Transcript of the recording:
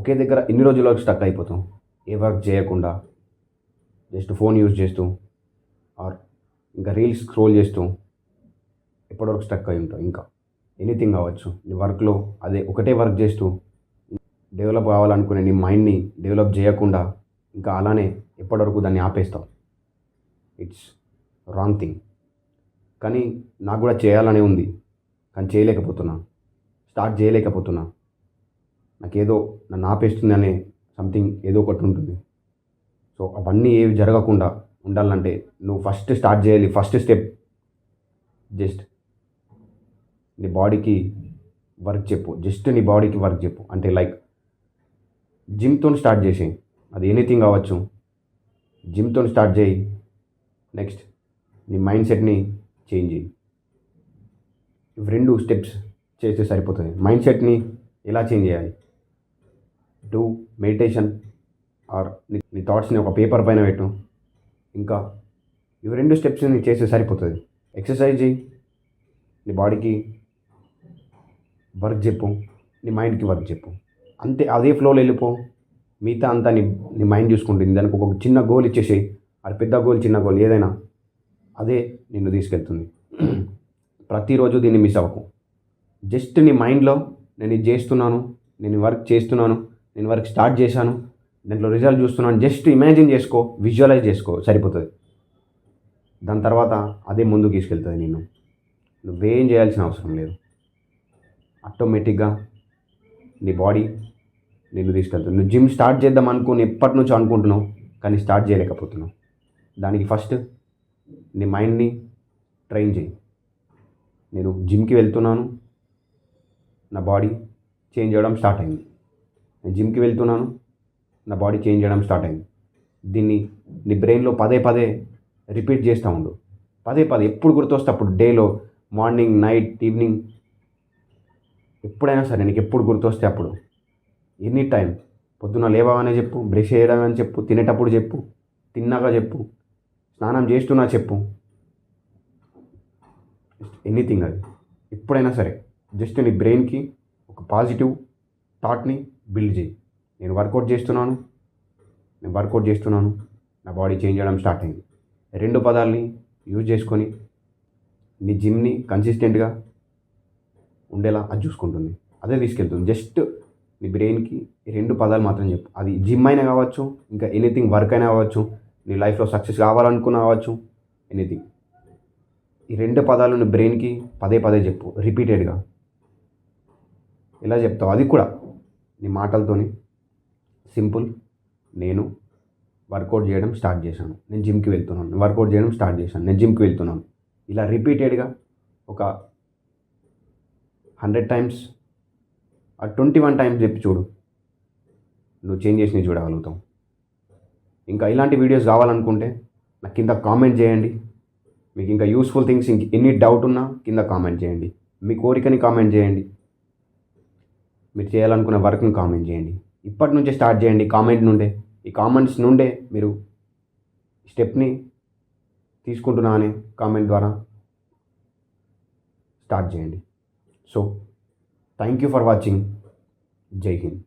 ఒకే దగ్గర ఎన్ని రోజుల వరకు స్టక్ అయిపోతాం? ఏ వర్క్ చేయకుండా జస్ట్ ఫోన్ యూజ్ చేస్తూ ఆర్ ఇంకా రీల్స్ స్క్రోల్ చేస్తూ ఎప్పటివరకు స్టక్ అయి ఉంటాం? ఇంకా ఎనీథింగ్ కావచ్చు, నీ వర్క్లో అదే ఒకటే వర్క్ చేస్తూ డెవలప్ కావాలనుకునే నీ మైండ్ని డెవలప్ చేయకుండా ఇంకా అలానే ఎప్పటివరకు దాన్ని ఆపేస్తావు. It's wrong thing. కానీ నాకు కూడా చేయాలనే ఉంది, కానీ చేయలేకపోతున్నా, స్టార్ట్ చేయలేకపోతున్నా. నాకేదో నన్ను ఆపేస్తుంది అనే సంథింగ్ ఏదో ఒకటి ఉంటుంది. సో అవన్నీ ఏవి జరగకుండా ఉండాలంటే నువ్వు ఫస్ట్ స్టార్ట్ చేయాలి. ఫస్ట్ స్టెప్ జస్ట్ నీ బాడీకి వర్క్ చెప్పు. జస్ట్ నీ బాడీకి వర్క్ చెప్పు. అంటే లైక్ జిమ్తో స్టార్ట్ చేసేయి. అది ఎనీథింగ్ కావచ్చు, జిమ్తో స్టార్ట్ చేయి. నెక్స్ట్ నీ మైండ్ సెట్ని చేంజ్ చేయి. ఇవి 2 స్టెప్స్ చేస్తే సరిపోతుంది. మైండ్ సెట్ని ఎలా చేంజ్ చేయాలి? డూ మెడిటేషన్ ఆర్ నీ థాట్స్ని ఒక పేపర్ పైన పెట్టు. ఇంకా ఇవి 2 స్టెప్స్ని చేస్తే సరిపోతుంది. ఎక్సర్సైజ్ చేయి, నీ బాడీకి వర్క్ చెప్పు, నీ మైండ్కి వర్క్ చెప్పు. అంతే, అదే ఫ్లోలో వెళ్ళిపో. మిగతా అంతా నీ నీ మైండ్ చూసుకుంటుంది. దానికి ఒక చిన్న గోల్ ఇచ్చేసి, అది పెద్ద గోల్ చిన్న గోల్ ఏదైనా అదే నిన్ను తీసుకెళ్తుంది. ప్రతిరోజు దీన్ని మిస్ అవ్వకు. జస్ట్ నీ మైండ్లో నేను ఇది చేస్తున్నాను, నేను వర్క్ చేస్తున్నాను, నేను వర్క్ స్టార్ట్ చేశాను, దాంట్లో రిజల్ట్ చూస్తున్నాను, జస్ట్ ఇమాజిన్ చేసుకో, విజువలైజ్ చేసుకో, సరిపోతుంది. దాని తర్వాత అదే ముందుకు తీసుకెళ్తుంది నిన్ను. నువ్వేం చేయాల్సిన అవసరం లేదు. ఆటోమేటిక్గా నీ బాడీ నిన్ను తీసుకెళ్తుంది. నువ్వు జిమ్ స్టార్ట్ చేద్దాం అనుకుని ఎప్పటి నుంచో అనుకుంటున్నావు, కానీ స్టార్ట్ చేయలేకపోతున్నావు. దానికి ఫస్ట్ నీ మైండ్ని ట్రైన్ చేయి. నేను జిమ్కి వెళ్తున్నాను, నా బాడీ చేంజ్ అవ్వడం స్టార్ట్ అయింది. నేను జిమ్కి వెళ్తున్నాను, నా బాడీ చేంజ్ చేయడం స్టార్ట్ అయింది. దీన్ని నీ బ్రెయిన్లో పదే పదే రిపీట్ చేస్తూ ఉండు. పదే పదే ఎప్పుడు గుర్తొస్తే అప్పుడు, డేలో మార్నింగ్, నైట్, ఈవినింగ్, ఎప్పుడైనా సరే నీకు ఎప్పుడు గుర్తొస్తే అప్పుడు, ఎనీ టైం. పొద్దున్న లేవగానే చెప్పు, బ్రష్ చేయడం అని చెప్పు, తినేటప్పుడు చెప్పు, తిన్నాక చెప్పు, స్నానం చేస్తున్నా చెప్పు. ఎనీథింగ్ అది ఎప్పుడైనా సరే జస్ట్ నీ బ్రెయిన్కి ఒక పాజిటివ్ థాట్ని బిల్డ్ చేయి. నేను వర్కౌట్ చేస్తున్నాను, నా బాడీ చేంజ్ చేయడం స్టార్ట్ అయింది. 2 పదాలని యూజ్ చేసుకొని నీ జిమ్ని కన్సిస్టెంట్గా ఉండేలా అది చూసుకుంటుంది, అదే తీసుకెళ్తుంది. జస్ట్ నీ బ్రెయిన్కి ఈ 2 పదాలు మాత్రం చెప్పు. అది జిమ్ అయినా కావచ్చు, ఇంకా ఎనీథింగ్ వర్క్ అయినా కావచ్చు, నీ లైఫ్లో సక్సెస్ కావాలనుకున్నా కావచ్చు, ఎనీథింగ్. ఈ 2 పదాలు నీ బ్రెయిన్కి పదే పదే చెప్పు, రిపీటెడ్గా. ఎలా చెప్తావు? అది కూడా నీ మాటలతోని. సింపుల్. నేను వర్కౌట్ చేయడం స్టార్ట్ చేశాను, నేను జిమ్కి వెళ్తున్నాను, వర్కౌట్ చేయడం స్టార్ట్ చేశాను, నేను జిమ్కి వెళ్తున్నాను. ఇలా రిపీటెడ్గా ఒక 100 టైమ్స్, 21 టైమ్స్ చెప్పి చూడు, నువ్వు చేంజ్ చేసినవి చూడగలుగుతావు. ఇంకా ఇలాంటి వీడియోస్ కావాలనుకుంటే నాకు కింద కామెంట్ చేయండి. మీకు ఇంకా యూస్ఫుల్ థింగ్స్ ఎన్ని డౌట్ ఉన్నా కింద కామెంట్ చేయండి. మీ కోరికని కామెంట్ చేయండి, మీరు చేయాలనుకున్న వర్క్ని కామెంట్ చేయండి. ఇప్పటి నుంచే స్టార్ట్ చేయండి. కామెంట్ నుండే, ఈ కామెంట్స్ నుండే మీరు స్టెప్ని తీసుకుంటున్నా అనే కామెంట్ ద్వారా స్టార్ట్ చేయండి. So thank you for watching. జై హింద్.